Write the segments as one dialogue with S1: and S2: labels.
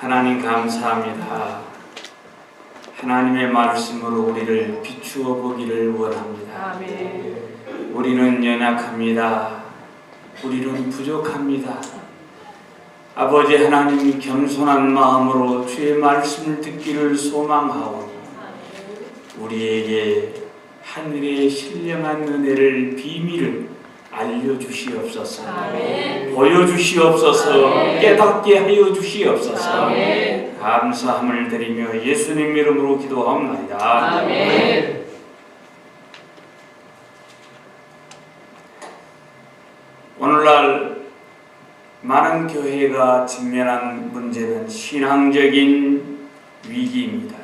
S1: 하나님 감사합니다. 하나님의 말씀으로 우리를 비추어 보기를 원합니다.
S2: 아멘.
S1: 우리는 연약합니다. 우리는 부족합니다. 아버지 하나님, 겸손한 마음으로 주의 말씀을 듣기를 소망하오니 우리에게 하늘의 신령한 은혜를 비밀을 알려주시옵소서.
S2: 아멘.
S1: 보여주시옵소서.
S2: 아멘.
S1: 깨닫게 하여 주시옵소서.
S2: 아멘.
S1: 감사함을 드리며 예수님 이름으로 기도합니다.
S2: 아멘.
S1: 오늘날 많은 교회가 직면한 문제는 신앙적인 위기입니다.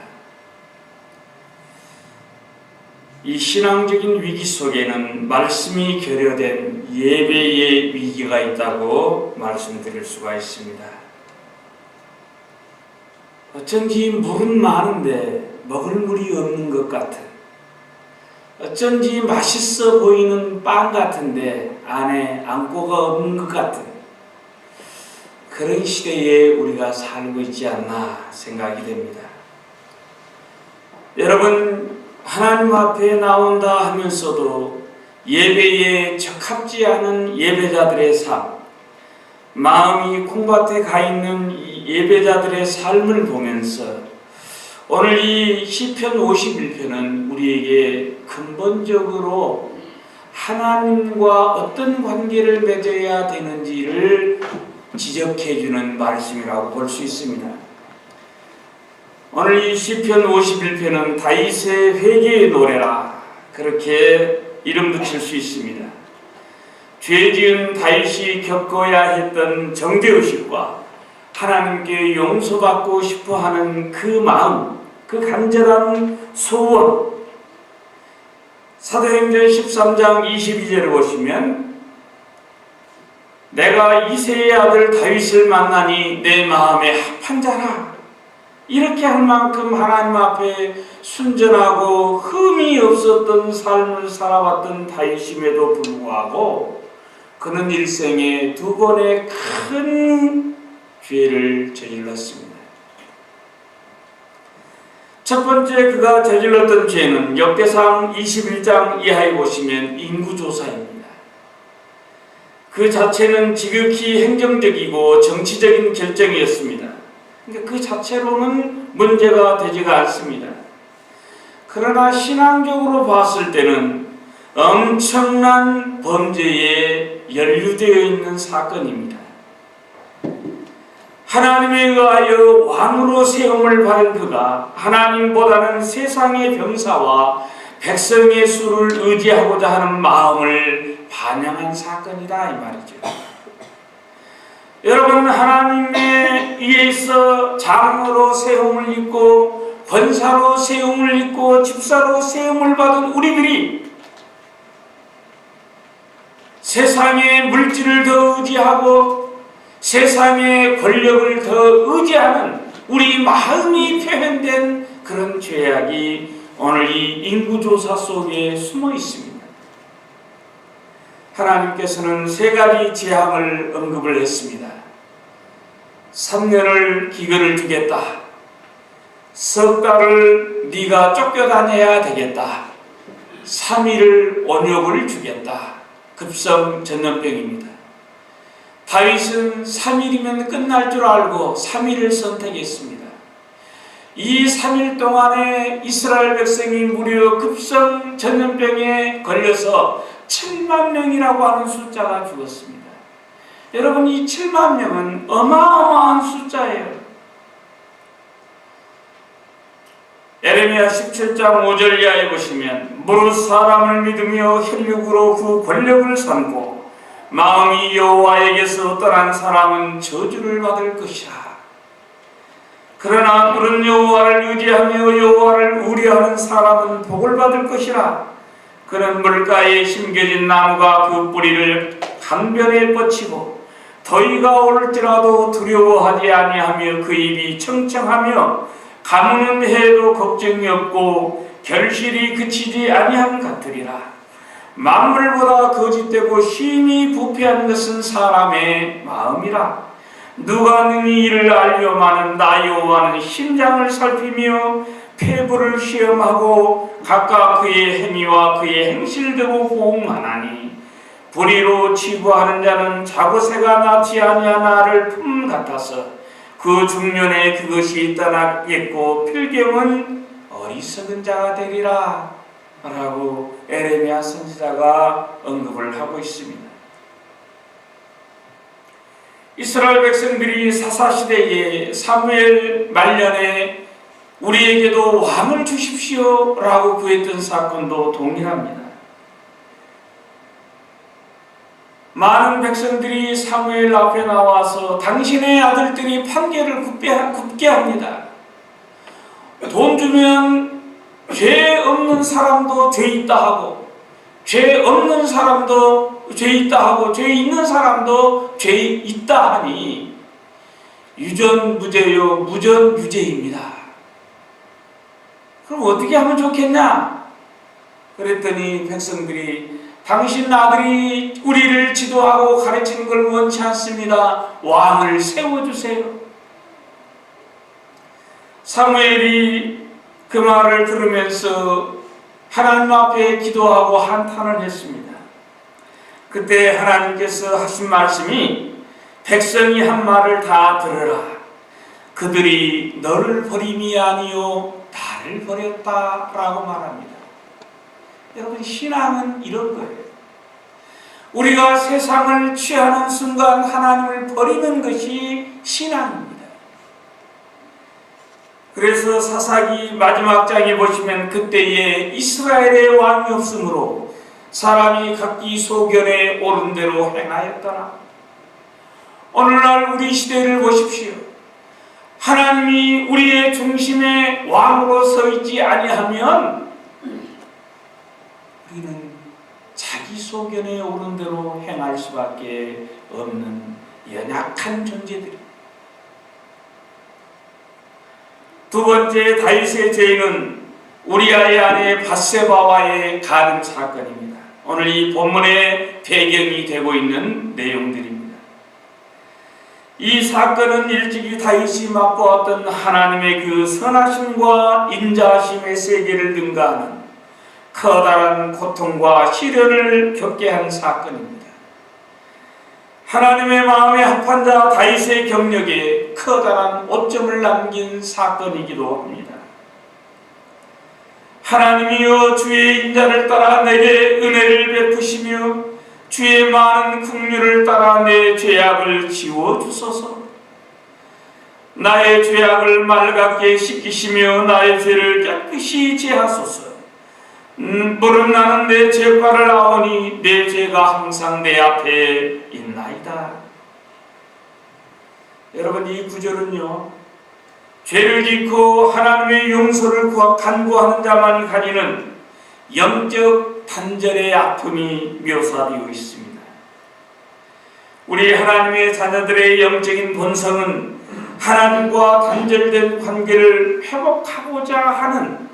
S1: 이 신앙적인 위기 속에는 말씀이 결여된 예배의 위기가 있다고 말씀드릴 수가 있습니다. 어쩐지 물은 많은데 먹을 물이 없는 것 같은, 어쩐지 맛있어 보이는 빵 같은데 안에 안고가 없는 것 같은 그런 시대에 우리가 살고 있지 않나 생각이 됩니다. 여러분, 하나님 앞에 나온다 하면서도 예배에 적합지 않은 예배자들의 삶, 마음이 콩밭에 가 있는 이 예배자들의 삶을 보면서 오늘 이 시편 51편은 우리에게 근본적으로 하나님과 어떤 관계를 맺어야 되는지를 지적해주는 말씀이라고 볼 수 있습니다. 오늘 이 시편 51편은 다윗의 회개의 노래라, 그렇게 이름 붙일 수 있습니다. 죄 지은 다윗이 겪어야 했던 정죄의식과 하나님께 용서받고 싶어하는 그 마음, 그 간절한 소원, 사도행전 13장 22절을 보시면 내가 이새의 아들 다윗을 만나니 내 마음에 합한 자라, 이렇게 할 만큼 하나님 앞에 순전하고 흠이 없었던 삶을 살아왔던 다윗임에도 불구하고 그는 일생에 두 번의 큰 죄를 저질렀습니다. 첫 번째 그가 저질렀던 죄는 역대상 21장 이하에 보시면 인구조사입니다. 그 자체는 지극히 행정적이고 정치적인 결정이었습니다. 그러니까 그 자체로는 문제가 되지가 않습니다. 그러나 신앙적으로 봤을 때는 엄청난 범죄에 연루되어 있는 사건입니다. 하나님에 의하여 왕으로 세움을 받은 그가 하나님보다는 세상의 병사와 백성의 수를 의지하고자 하는 마음을 반영한 사건이다, 이 말이죠. 여러분, 하나님에 의해서 장으로 세움을 입고 권사로 세움을 입고 집사로 세움을 받은 우리들이 세상의 물질을 더 의지하고 세상의 권력을 더 의지하는 우리 마음이 표현된 그런 죄악이 오늘 이 인구조사 속에 숨어 있습니다. 하나님께서는 세 가지 재앙을 언급을 했습니다. 3년을 기근을 주겠다. 석 달을 네가 쫓겨다녀야 되겠다. 3일을 온욕을 주겠다. 급성 전염병입니다. 다윗은 3일이면 끝날 줄 알고 3일을 선택했습니다. 이 3일 동안에 이스라엘 백성이 무려 급성 전염병에 걸려서 7만 명이라고 하는 숫자가 죽었습니다. 여러분, 이 7만 명은 어마어마한 숫자예요. 에레미야 17장 5절 이하에 보시면 무릇 사람을 믿으며 혈육으로 그 권력을 삼고 마음이 여호와에게서 떠난 사람은 저주를 받을 것이라. 그러나 물은 여호와를 의지하며 여호와를 우려하는 사람은 복을 받을 것이라. 그는 물가에 심겨진 나무가 그 뿌리를 강변에 뻗치고 더위가 올지라도 두려워하지 아니하며 그 입이 청청하며 가무는 해도 걱정이 없고 결실이 그치지 아니함 같으리라. 만물보다 거짓되고 심히 부패한 것은 사람의 마음이라. 누가 능히 이를 알려마는 나 여호와는 심장을 살피며 폐부를 시험하고 각각 그의 행위와 그의 행실대로 보응하나니 불의로 치부하는 자는 자고새가 낳지 아니한 알을 품 같아서 그 중년에 그것이 떠나겠고 필경은 어리석은 자가 되리라 라고 에레미야 선지자가 언급을 하고 있습니다. 이스라엘 백성들이 사사시대에 사무엘 말년에 우리에게도 왕을 주십시오 라고 구했던 사건도 동일합니다. 많은 백성들이 사무엘 앞에 나와서 당신의 아들들이 판결을 굽게 합니다. 돈 주면 죄 없는 사람도 죄 있다 하고 죄 없는 사람도 죄 있다 하고 죄 있는 사람도 죄 있다 하니 유전무죄요 무전유죄입니다. 그럼 어떻게 하면 좋겠냐? 그랬더니 백성들이 당신 아들이 우리를 지도하고 가르치는 걸 원치 않습니다. 왕을 세워주세요. 사무엘이 그 말을 들으면서 하나님 앞에 기도하고 한탄을 했습니다. 그때 하나님께서 하신 말씀이 백성이 한 말을 다 들으라. 그들이 너를 버림이 아니요 나를 버렸다라고 말합니다. 여러분, 신앙은 이런 거예요. 우리가 세상을 취하는 순간 하나님을 버리는 것이 신앙입니다. 그래서 사사기 마지막 장에 보시면 그때에 이스라엘의 왕이 없으므로 사람이 각기 소견에 옳은 대로 행하였더라. 오늘날 우리 시대를 보십시오. 하나님이 우리의 중심에 왕으로 서 있지 아니하면 우리는 자기 소견에 옳은 대로 행할 수밖에 없는 연약한 존재들입니다. 두 번째, 다윗의 죄는 우리아의 아내 밧세바와의 간음 사건입니다. 오늘 이 본문의 배경이 되고 있는 내용들입니다. 이 사건은 일찍이 다윗이 맛보았던 하나님의 그 선하심과 인자하심의 세계를 능가하는 커다란 고통과 시련을 겪게 한 사건입니다. 하나님의 마음에 합한 자 다윗의 경력에 커다란 오점을 남긴 사건이기도 합니다. 하나님이여 주의 인자를 따라 내게 은혜를 베푸시며 주의 많은 긍휼을 따라 내 죄악을 지워주소서. 나의 죄악을 맑게 씻기시며 나의 죄를 깨끗이 제하소서. 무릇 나는 내 죄과를 아오니 내 죄가 항상 내 앞에 있나이다. 여러분, 이 구절은요, 죄를 짓고 하나님의 용서를 간구하는 자만이 가지는 영적 단절의 아픔이 묘사되어 있습니다. 우리 하나님의 자녀들의 영적인 본성은 하나님과 단절된 관계를 회복하고자 하는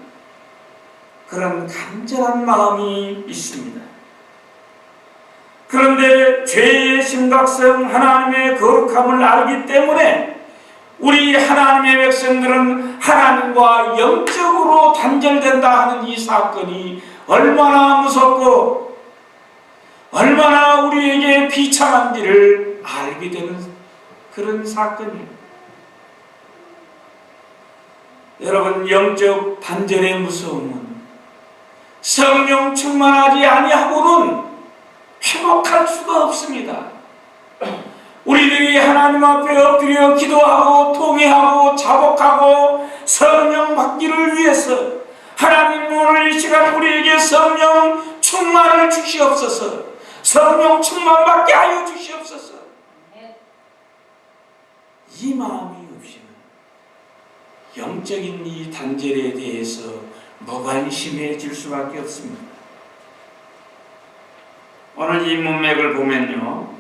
S1: 그런 간절한 마음이 있습니다. 그런데 죄의 심각성, 하나님의 거룩함을 알기 때문에 우리 하나님의 백성들은 하나님과 영적으로 단절된다 하는 이 사건이 얼마나 무섭고 얼마나 우리에게 비참한지를 알게 되는 그런 사건이에요. 여러분, 영적 단절의 무서움은 성령 충만하지 아니하고는 회복할 수가 없습니다. 우리들이 하나님 앞에 엎드려 기도하고 통회하고 자복하고 성령 받기를 위해서 하나님 오늘 이 시간 우리에게 성령 충만을 주시옵소서. 성령 충만 받게 하여 주시옵소서. 이 마음이 없이는 영적인 이 단절에 대해서 무관심해질 수밖에 없습니다. 오늘 이 문맥을 보면요,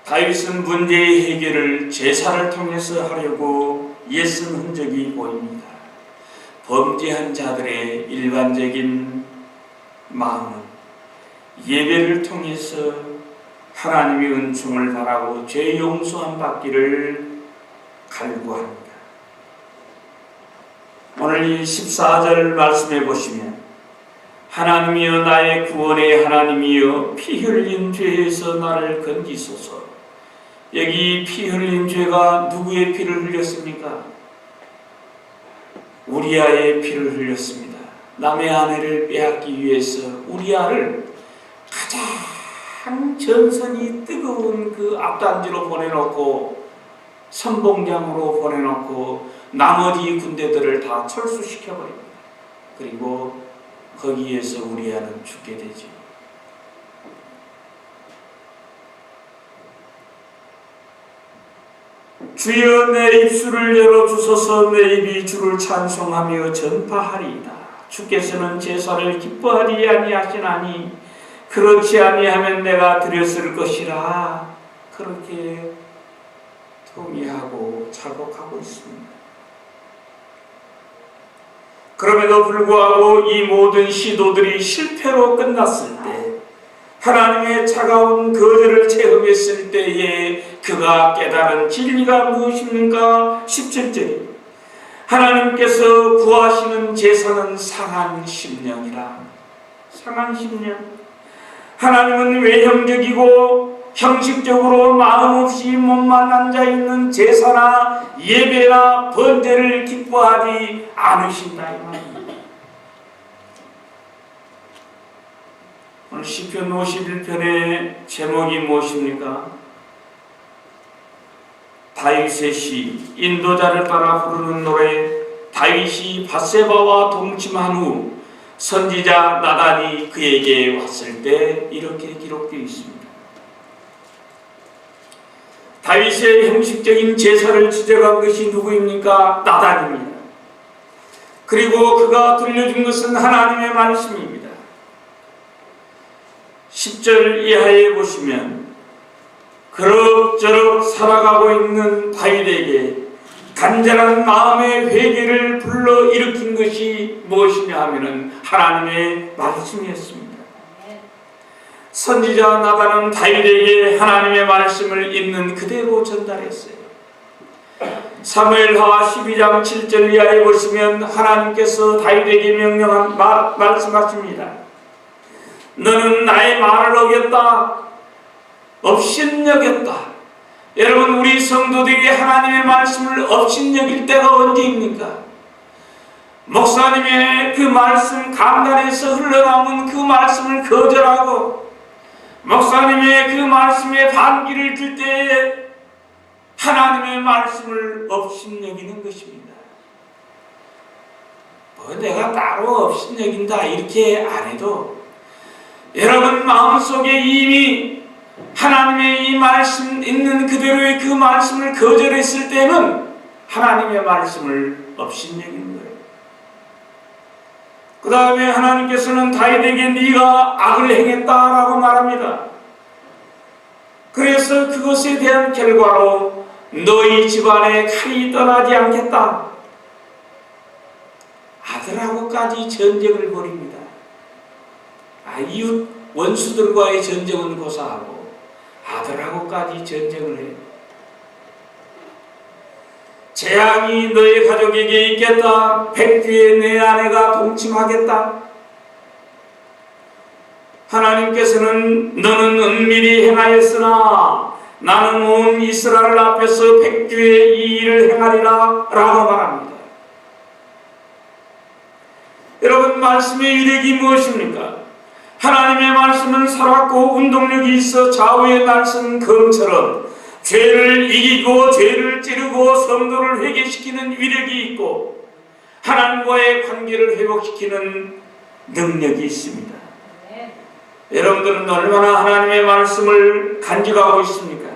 S1: 다윗은 문제의 해결을 제사를 통해서 하려고 애쓴 흔적이 보입니다. 범죄한 자들의 일반적인 마음은 예배를 통해서 하나님의 은총을 바라고 죄 용서함 받기를 간구합니다. 오늘 이 14절 말씀해 보시면 하나님이여 나의 구원의 하나님이여 피 흘린 죄에서 나를 건지소서. 여기 피 흘린 죄가 누구의 피를 흘렸습니까? 우리아의 피를 흘렸습니다. 남의 아내를 빼앗기 위해서 우리아를 가장 전선이 뜨거운 그 앞단지로 보내놓고 선봉장으로 보내놓고 나머지 군대들을 다 철수시켜버립니다. 그리고 거기에서 우리아는 죽게 되죠. 주여 내 입술을 열어주소서. 내 입이 주를 찬송하며 전파하리이다. 주께서는 제사를 기뻐하지 아니하시나니 그렇지 아니하면 내가 드렸을 것이라. 그렇게 동의하고 자복하고 있습니다. 그럼에도 불구하고 이 모든 시도들이 실패로 끝났을 때, 하나님의 차가운 거절을 체험했을 때에 그가 깨달은 진리가 무엇입니까? 17절이 하나님께서 구하시는 제사는 상한 심령이라. 상한 심령. 하나님은 외형적이고 형식적으로 마음없이 몸만 앉아있는 제사나 예배나 번제를 기뻐하지 않으신다 이 말입니다. 오늘 시편 51편의 제목이 무엇입니까? 다윗의 시, 인도자를 따라 부르는 노래. 다윗이 밧세바와 동침한 후 선지자 나단이 그에게 왔을 때 이렇게 기록되어 있습니다. 다윗의 형식적인 제사를 지적한 것이 누구입니까? 나단입니다. 그리고 그가 들려준 것은 하나님의 말씀입니다. 10절 이하에 보시면 그럭저럭 살아가고 있는 다윗에게 간절한 마음의 회개를 불러일으킨 것이 무엇이냐 하면은 하나님의 말씀이었습니다. 선지자 나단은 다윗에게 하나님의 말씀을 있는 그대로 전달했어요. 사무엘하 12장 7절 이하에 보시면 하나님께서 다윗에게 명령한 말씀하십니다. 너는 나의 말을 어겼다. 업신여겼다. 여러분, 우리 성도들에게 하나님의 말씀을 업신여길 때가 언제입니까? 목사님의 그 말씀, 강단에서 흘러나오는 그 말씀을 거절하고 목사님의 그 말씀에 반기를 들 때에 하나님의 말씀을 업신여기는 것입니다. 내가 따로 업신여긴다 이렇게 안 해도 여러분 마음속에 이미 하나님의 이 말씀 있는 그대로의 그 말씀을 거절했을 때는 하나님의 말씀을 업신여기는 거예요. 그 다음에 하나님께서는 다윗에게 네가 악을 행했다라고 말합니다. 그래서 그것에 대한 결과로 너희 집안에 칼이 떠나지 않겠다. 아들하고까지 전쟁을 벌입니다. 이웃 원수들과의 전쟁은 고사하고 아들하고까지 전쟁을 해요. 재앙이 너의 가족에게 있겠다. 백주에 내 아내가 동침하겠다. 하나님께서는 너는 은밀히 행하였으나 나는 온 이스라엘 앞에서 백주에 이 일을 행하리라 라고 말합니다. 여러분, 말씀의 위력이 무엇입니까? 하나님의 말씀은 살았고 운동력이 있어 좌우의 날선 검처럼 죄를 이기고 죄를 찌르고 성도를 회개시키는 위력이 있고 하나님과의 관계를 회복시키는 능력이 있습니다. 여러분들은 얼마나 하나님의 말씀을 간직하고 있습니까?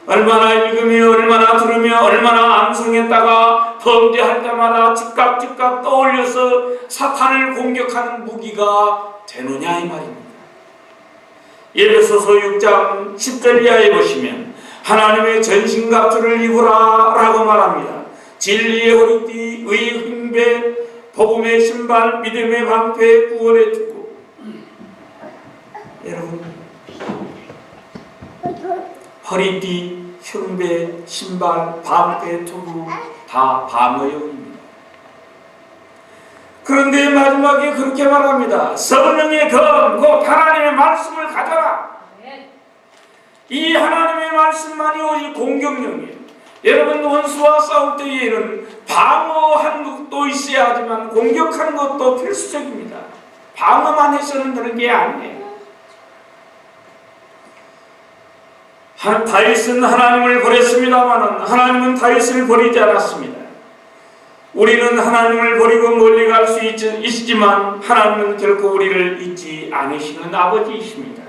S1: 얼마나 읽으며 얼마나 들으며 얼마나 암송했다가 범죄할 때마다 즉각 떠올려서 사탄을 공격하는 무기가 되느냐 이 말입니다. 에베소서 6장 10절 이하에 보시면 하나님의 전신갑주를 입으라 라고 말합니다. 진리의 허리띠, 의의 흰배, 복음의 신발, 믿음의 방패, 구원의 투구. 여러분, 허리띠, 흉배, 신발, 방패, 투구 다 방어용입니다. 그런데 마지막에 그렇게 말합니다. 성령의 검, 곧 하나님의 말씀을 가져라. 이 하나님의 말씀만이 오직 공격력이에요. 여러분, 원수와 싸울 때에는 방어한 것도 있어야 하지만 공격한 것도 필수적입니다. 방어만 해서는 되는 게 아니에요. 다윗은 하나님을 버렸습니다만 하나님은 다윗을 버리지 않았습니다. 우리는 하나님을 버리고 멀리 갈 수 있지만 하나님은 결코 우리를 잊지 않으시는 아버지이십니다.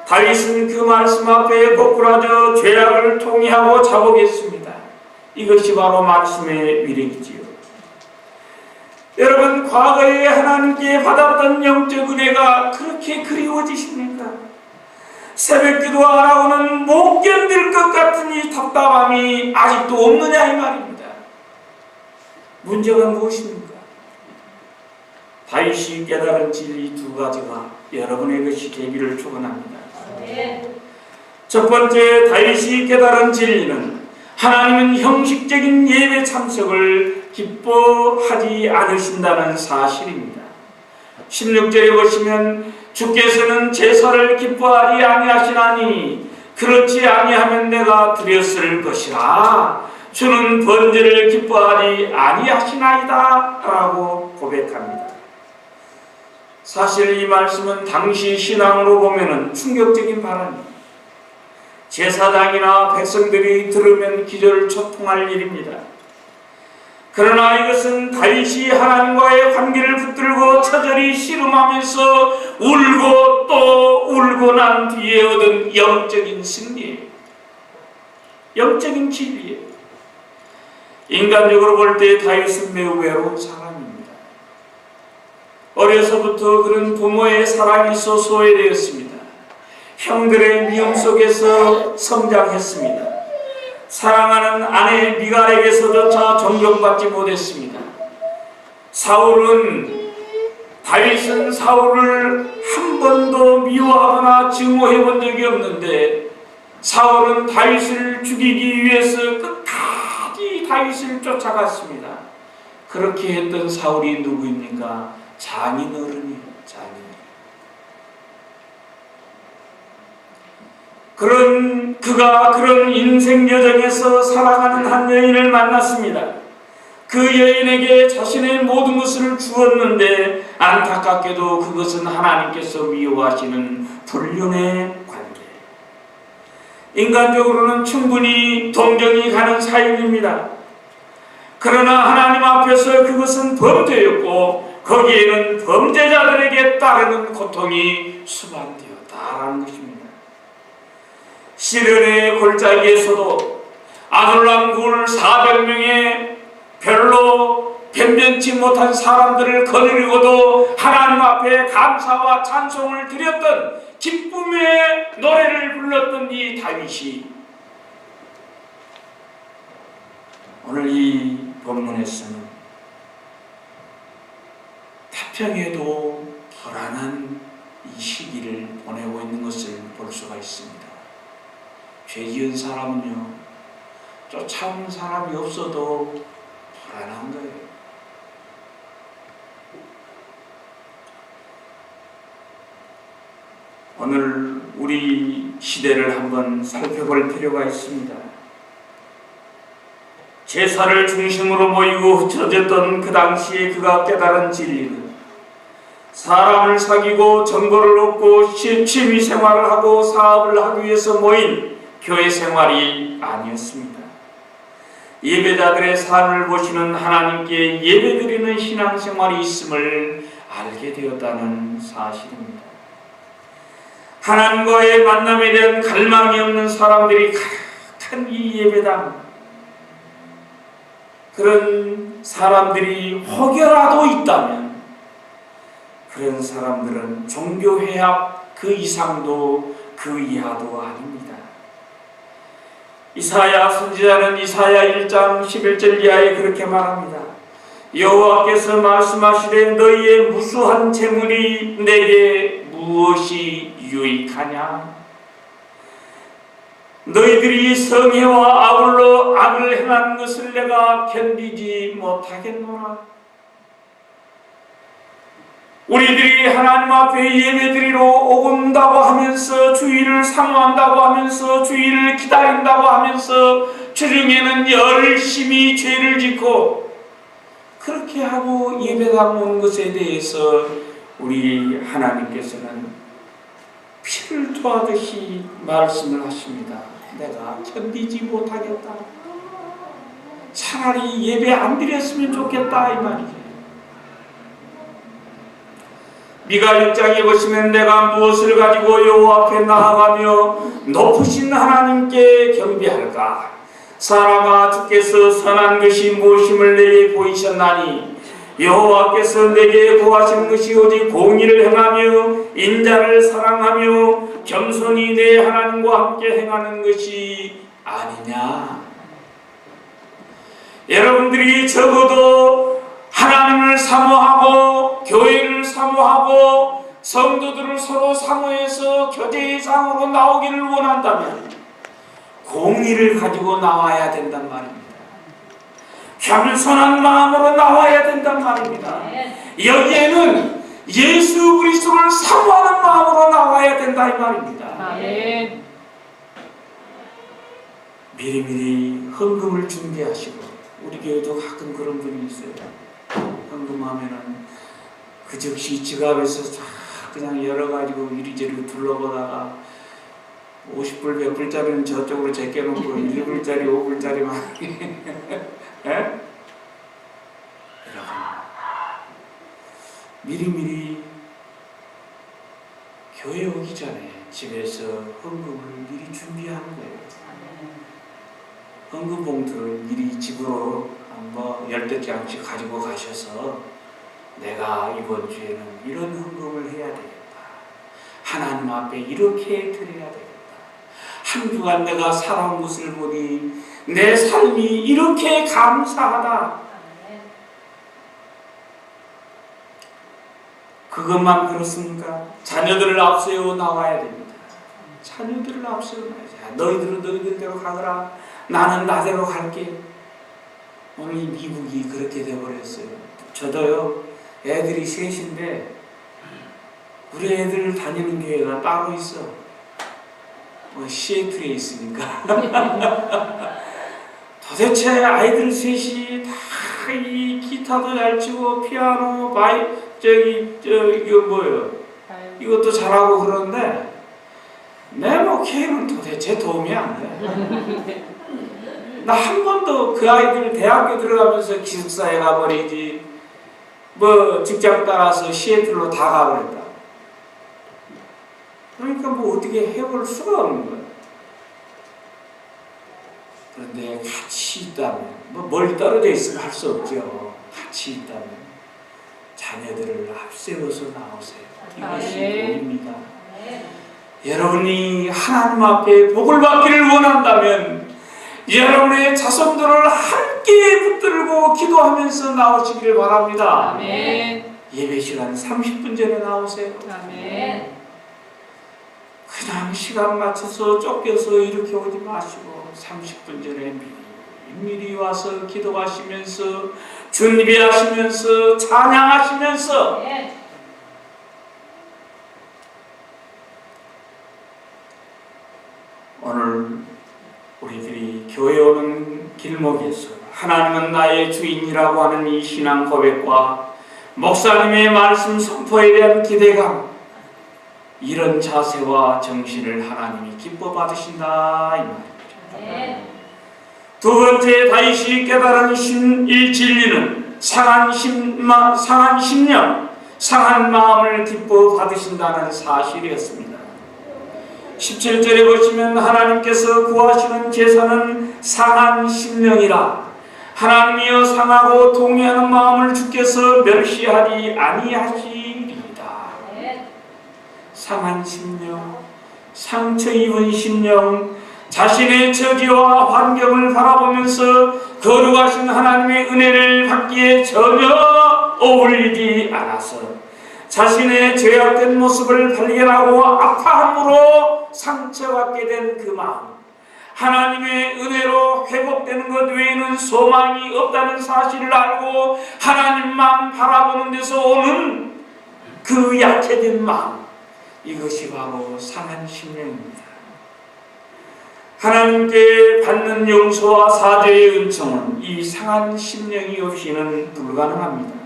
S1: 다윗은 그 말씀 앞에 거꾸라져 죄악을 통회하고 자복했습니다. 이것이 바로 말씀의 위력이지요. 여러분, 과거에 하나님께 받았던 영적 은혜가 그렇게 그리워지십니까? 새벽기도 안 하고는 못 견딜 것 같은 이 답답함이 아직도 없느냐 이 말입니다. 문제가 무엇입니까? 다윗이 깨달은 진리 두 가지가 여러분의 것이 되기를 축원합니다. 첫 번째, 다윗이 깨달은 진리는 하나님은 형식적인 예배 참석을 기뻐하지 않으신다는 사실입니다. 16절에 보시면 주께서는 제사를 기뻐하지 아니하시나니 그렇지 아니하면 내가 드렸을 것이라 주는 번제를 기뻐하지 아니하시나이다 라고 고백합니다. 사실 이 말씀은 당시 신앙으로 보면 충격적인 발언입니다. 제사장이나 백성들이 들으면 기절초통할 일입니다. 그러나 이것은 다윗이 하나님과의 관계를 붙들고 처절히 씨름하면서 울고 또 울고 난 뒤에 얻은 영적인 승리예요. 영적인 진리예요. 인간적으로 볼 때 다윗은 매우 외로운 사람입니다. 어려서부터 그런 부모의 사랑에서 소외되었습니다. 형들의 미움 속에서 성장했습니다. 사랑하는 아내 미갈에게서조차 존경받지 못했습니다. 다윗은 사울을 한 번도 미워하거나 증오해 본 적이 없는데 사울은 다윗을 죽이기 위해서 끝까지 다윗을 쫓아갔습니다. 그렇게 했던 사울이 누구입니까? 장인어른이에요. 그가 그런 인생 여정에서 살아가는 한 여인을 만났습니다. 그 여인에게 자신의 모든 것을 주었는데 안타깝게도 그것은 하나님께서 미워하시는 불륜의 관계. 인간적으로는 충분히 동정이 가는 사연입니다. 그러나 하나님 앞에서 그것은 범죄였고 거기에는 범죄자들에게 따르는 고통이 수반되었다라는 것입니다. 시련의 골짜기에서도 아둘람 굴 400명의 별로 변변치 못한 사람들을 거느리고도 하나님 앞에 감사와 찬송을 드렸던 기쁨의 노래를 불렀던 이 다윗이 오늘 이 본문에서는 태평에도 불안한 이 시기를 보내고 있는 것을 볼 수가 있습니다. 죄 지은 사람은요, 쫓아오는 사람이 없어도 불안한 거예요. 오늘 우리 시대를 한번 살펴볼 필요가 있습니다. 제사를 중심으로 모이고 흩어졌던 그 당시에 그가 깨달은 진리는 사람을 사귀고 정보를 얻고 취미 생활을 하고 사업을 하기 위해서 모인 교회 생활이 아니었습니다. 예배자들의 삶을 보시는 하나님께 예배드리는 신앙생활이 있음을 알게 되었다는 사실입니다. 하나님과의 만남에 대한 갈망이 없는 사람들이 가득한 이 예배당, 그런 사람들이 혹여라도 있다면 그런 사람들은 종교회합 그 이상도 그 이하도 아닙니다. 이사야 선지자는 이사야 1장 11절 이하에 그렇게 말합니다. 여호와께서 말씀하시되 너희의 무수한 재물이 내게 무엇이 유익하냐? 너희들이 성회와 아울러 악을 행한 것을 내가 견디지 못하겠노라. 우리들이 하나님 앞에 예배드리러 오건다고 하면서 주일을 사모한다고 하면서 주일을 기다린다고 하면서 주중에는 열심히 죄를 짓고 그렇게 하고 예배당 온 것에 대해서 우리 하나님께서는 피를 토하듯이 말씀을 하십니다. 내가 견디지 못하겠다. 차라리 예배 안 드렸으면 좋겠다 이 말이죠. 미가 6장에 보시면 내가 무엇을 가지고 여호와 앞에 나아가며 높으신 하나님께 경배할까? 사람아 주께서 선한 것이 무엇임을 내게 보이셨나니 여호와께서 내게 구하신 것이 오직 공의를 행하며 인자를 사랑하며 겸손히 내 하나님과 함께 행하는 것이 아니냐. 여러분들이 적어도 하나님을 사모하고 교회를 사모하고 성도들을 서로 사모해서 교제의 장으로 나오기를 원한다면 공의를 가지고 나와야 된단 말입니다. 겸손한 마음으로 나와야 된단 말입니다. 여기에는 예수 그리스도를 사모하는 마음으로 나와야 된다 이 말입니다. 아멘. 미리미리 헌금을 준비하시고, 우리 교회도 가끔 그런 분이 있어요. 헌금하면은 그 즉시 지갑에서 그냥 열어가지고 이리저리 둘러보다가 50불, 100불짜리는 저쪽으로 제껴놓고 1불짜리, 5불짜리만 예? 여러분, 미리미리 교회 오기 전에 집에서 헌금을 미리 준비하는 거예요. 헌금 봉투를 미리 집으로 뭐 10대장씩 가지고 가셔서 내가 이번 주에는 이런 헌금을 해야 되겠다. 하나님 앞에 이렇게 드려야 되겠다. 한 주간 내가 살아온 것을 보니 내 삶이 이렇게 감사하다. 그것만 그렇습니까? 자녀들을 앞세워 나와야 됩니다. 자녀들을 앞세워 나와야지. 너희들은 너희들대로 가거라. 나는 나대로 갈게. 오늘 미국이 그렇게 돼버렸어요. 저도요, 애들이 셋인데 우리 애들 다니는 교회가 따로 있어. 시애틀에 있으니까. 도대체 아이들 셋이 다 이 기타도 잘 치고 피아노, 이거 뭐예요? 이것도 잘하고 그러는데 내 목회는 도대체 도움이 안 돼. 나 한 번도 그 아이들 대학교 들어가면서 기숙사에 가버리지 뭐 직장 따라서 시애틀로 다 가버렸다. 그러니까 뭐 어떻게 해볼 수가 없는 거야. 그런데 같이 있다면, 뭐 멀리 떨어져 있으면 할 수 없죠. 같이 있다면 자녀들을 앞세워서 나오세요. 이것이 복입니다. 여러분이 하나님 앞에 복을 받기를 원한다면 여러분의 자손들을 함께 붙들고 기도하면서 나오시기를 바랍니다. 아멘. 예배 시간 30분 전에 나오세요. 아멘. 그냥 시간 맞춰서 쫓겨서 이렇게 오지 마시고 30분 전에 미리 와서 기도하시면서 준비하시면서 찬양하시면서 오늘 우리들이 교회 오는 길목에서 하나님은 나의 주인이라고 하는 이 신앙 고백과 목사님의 말씀 선포에 대한 기대감, 이런 자세와 정신을 하나님이 기뻐 받으신다 이 말입니다. 두 번째, 다윗이 깨달은 진리는 상한 심령, 상한 마음을 기뻐 받으신다는 사실이었습니다. 17절에 보시면 하나님께서 구하시는 제사는 상한 심령이라. 하나님이여 상하고 동의하는 마음을 주께서 멸시하지 아니하시리이다. 상한 심령, 상처 입은 심령, 자신의 처지와 환경을 바라보면서 거룩하신 하나님의 은혜를 받기에 전혀 어울리지 않아서 자신의 죄악된 모습을 발견하고 아파함으로 상처받게 된 그 마음, 하나님의 은혜로 회복되는 것 외에는 소망이 없다는 사실을 알고 하나님만 바라보는 데서 오는 그 약해진 마음, 이것이 바로 상한 심령입니다. 하나님께 받는 용서와 사죄의 은총은 이 상한 심령이 없이는 불가능합니다.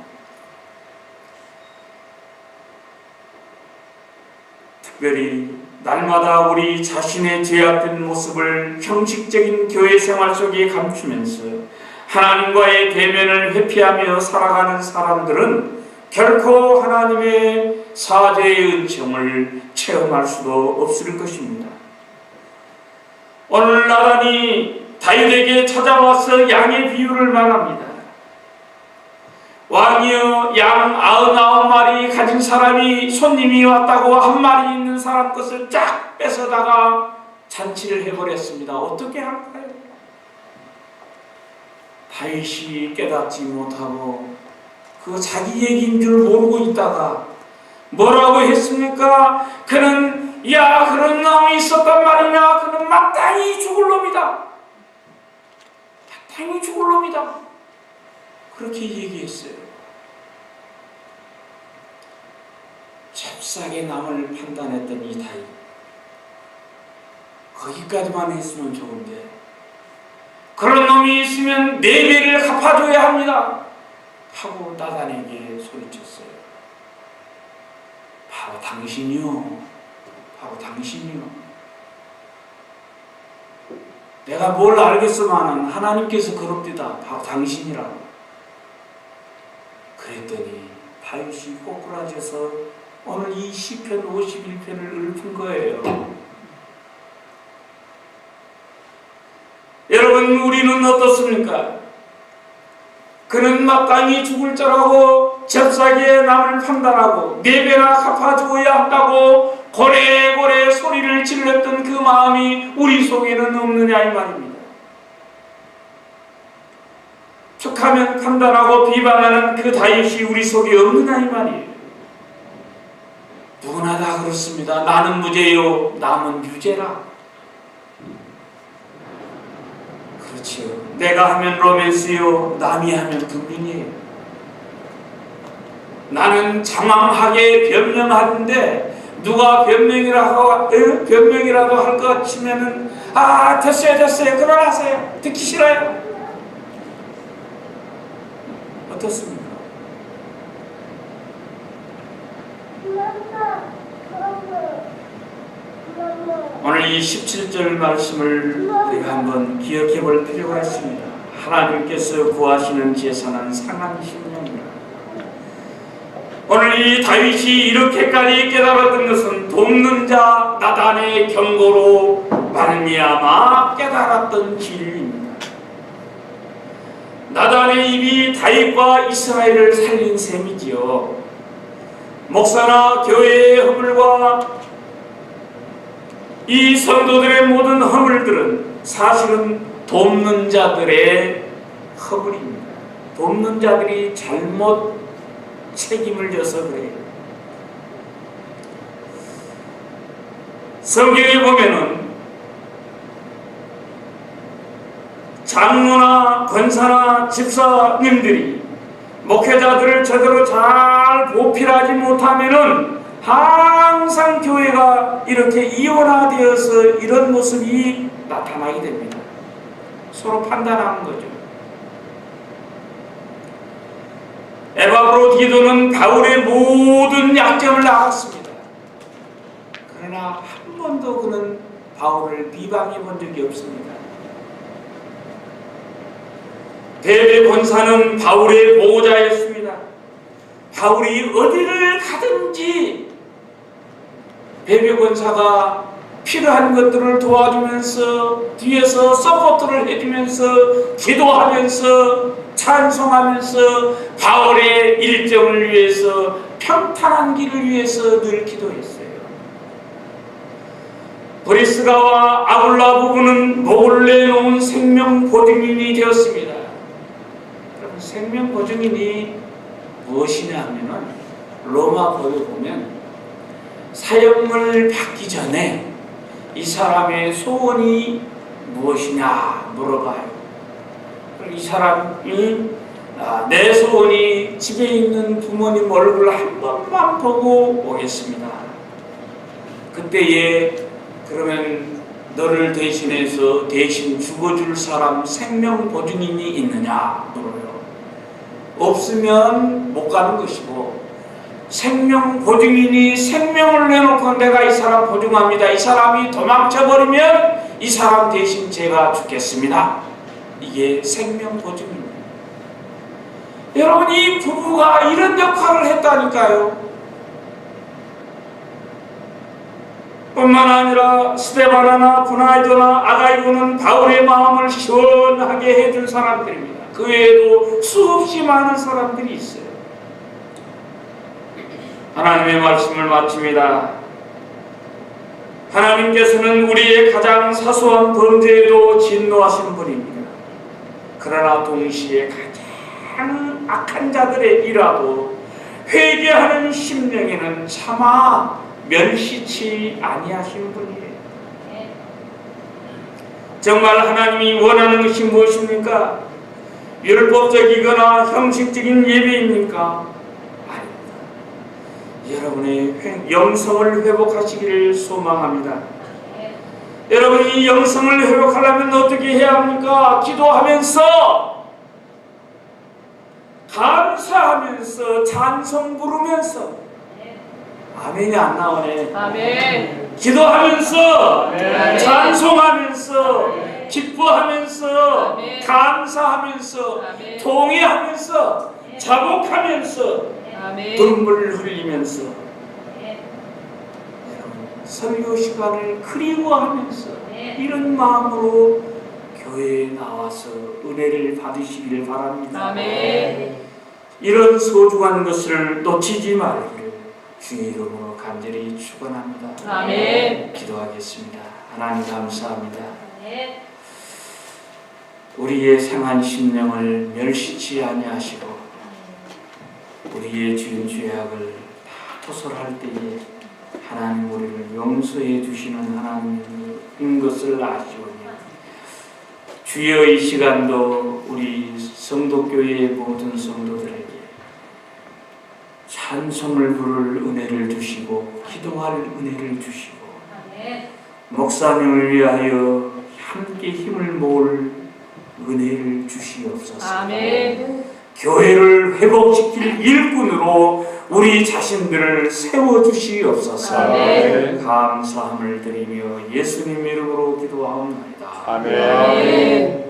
S1: 특별히 날마다 우리 자신의 죄악된 모습을 형식적인 교회 생활 속에 감추면서 하나님과의 대면을 회피하며 살아가는 사람들은 결코 하나님의 사죄의 은총을 체험할 수도 없을 것입니다. 오늘 나단이 다윗에게 찾아와서 양의 비유를 말합니다. 왕이여, 양 99마리 가진 사람이 손님이 왔다고 한 마리 있는 사람 것을 쫙 뺏어다가 잔치를 해버렸습니다. 어떻게 할까요? 다윗이 깨닫지 못하고 그 자기 얘기인 줄 모르고 있다가 뭐라고 했습니까? 그는 야, 그런 놈이 있었단 말이냐? 그는 마땅히 죽을 놈이다. 마땅히 죽을 놈이다. 그렇게 얘기했어요. 잽싸게 남을 판단했던 이 다윗. 거기까지만 했으면 좋은데 그런 놈이 있으면 4배를 갚아줘야 합니다. 하고 나단에게 소리쳤어요. 바로 당신이요. 바로 당신이요. 내가 뭘 알겠으마는 하나님께서 그럽디다. 바로 당신이라고. 그랬더니 다윗이 꼬꾸라져서 오늘 이 시편 51편을 읊은 거예요. 여러분, 우리는 어떻습니까? 그는 마땅히 죽을 자라고 잽싸게 남을 판단하고 4배나 갚아주어야 한다고 고래고래 소리를 질렀던 그 마음이 우리 속에는 없느냐 이 말입니다. 툭하면 판단하고 비방하는 그 다윗이 우리 속에 없느냐 이 말이에요. 누구나 다 그렇습니다. 나는 무죄요, 남은 유죄라. 그렇지요. 내가 하면 로맨스요, 남이 하면 금빈이에요. 나는 장황하게 변명하는데 누가 변명이라도 할 것 치면은 됐어요, 그만하세요, 듣기 싫어요. 어떻습니까? 오늘 이 17절 말씀을 우리가 한번 기억해 볼 필요가 있습니다. 하나님께서 구하시는 제사는 상한 심령이라. 오늘 이 다윗이 이렇게까지 깨달았던 것은 돕는 자 나단의 경고로 말미암아 깨달았던 진리입니다. 나단의 입이 다윗과 이스라엘을 살린 셈이지요. 목사나 교회의 허물과 이 성도들의 모든 허물들은 사실은 돕는 자들의 허물입니다. 돕는 자들이 잘못 책임을 져서 그래요. 성경에 보면은 장로나 권사나 집사님들이 목회자들을 제대로 잘 보필하지 못하면은 항상 교회가 이렇게 이원화되어서 이런 모습이 나타나게 됩니다. 서로 판단하는 거죠. 에바브로디도는 바울의 모든 약점을 알았습니다. 그러나 한 번도 그는 바울을 비방해 본 적이 없습니다. 베베 권사는 바울의 보호자였습니다. 바울이 어디를 가든지 베베 권사가 필요한 것들을 도와주면서 뒤에서 서포트를 해주면서 기도하면서 찬송하면서 바울의 일정을 위해서 평탄한 길을 위해서 늘 기도했어요. 브리스가와 아굴라 부부는 목을 내놓은 생명보증인이 되었습니다. 그럼 생명보증인이 무엇이냐 하면은 로마법에 보면 사형을 받기 전에 이 사람의 소원이 무엇이냐 물어봐요. 이 사람이 내 소원이 집에 있는 부모님 얼굴 한 번만 보고 오겠습니다. 그때에 그러면 너를 대신해서 대신 죽어줄 사람 생명 보증인이 있느냐 물어요. 없으면 못 가는 것이고, 생명 보증인이 생명을 내놓고 내가 이 사람 보증합니다. 이 사람이 도망쳐버리면 이 사람 대신 제가 죽겠습니다. 이게 생명 보증입니다. 여러분, 이 부부가 이런 역할을 했다니까요. 뿐만 아니라 스데바나나 브나이도나 아가이고는 바울의 마음을 시원하게 해준 사람들입니다. 그 외에도 수없이 많은 사람들이 있어요. 하나님의 말씀을 마칩니다. 하나님께서는 우리의 가장 사소한 범죄에도 진노하신 분입니다. 그러나 동시에 가장 악한 자들의 일화도 회개하는 심령에는 차마 멸시치 아니하신 분이에요. 정말 하나님이 원하는 것이 무엇입니까? 율법적이거나 형식적인 예배입니까? 아닙니다. 여러분의 영성을 회복하시기를 소망합니다. 여러분이 영성을 회복하려면 어떻게 해야 합니까? 기도하면서, 감사하면서, 찬송 부르면서. 아멘이 안 나오네.
S2: 아멘.
S1: 기도하면서,
S2: 아멘.
S1: 찬송하면서,
S2: 아멘.
S1: 기뻐하면서,
S2: 아멘.
S1: 감사하면서,
S2: 아멘.
S1: 통회하면서, 자복하면서,
S2: 아멘.
S1: 눈물 흘리면서, 여러분 설교 시간을 그리워하면서 이런 마음으로 교회에 나와서 은혜를 받으시기를 바랍니다.
S2: 아멘.
S1: 이런 소중한 것을 놓치지 말기를 주의 이름으로 간절히 축원합니다.
S2: 아멘.
S1: 기도하겠습니다. 하나님 감사합니다. 우리의 상한 심령을 멸시치 아니하시고 우리의 지은 죄악을 다 토설할 때에 하나님 우리를 용서해 주시는 하나님인 것을 아시오니 주여 이 시간도 우리 성도교회의 모든 성도들에게 찬송을 부를 은혜를 주시고 기도할 은혜를 주시고 목사님을 위하여 함께 힘을 모을 은혜를 주시옵소서.
S2: 아멘.
S1: 교회를 회복시킬 일꾼으로 우리 자신들을 세워주시옵소서.
S2: 아멘.
S1: 감사함을 드리며 예수님 이름으로 기도하옵나이다.
S3: 아멘.
S2: 아멘.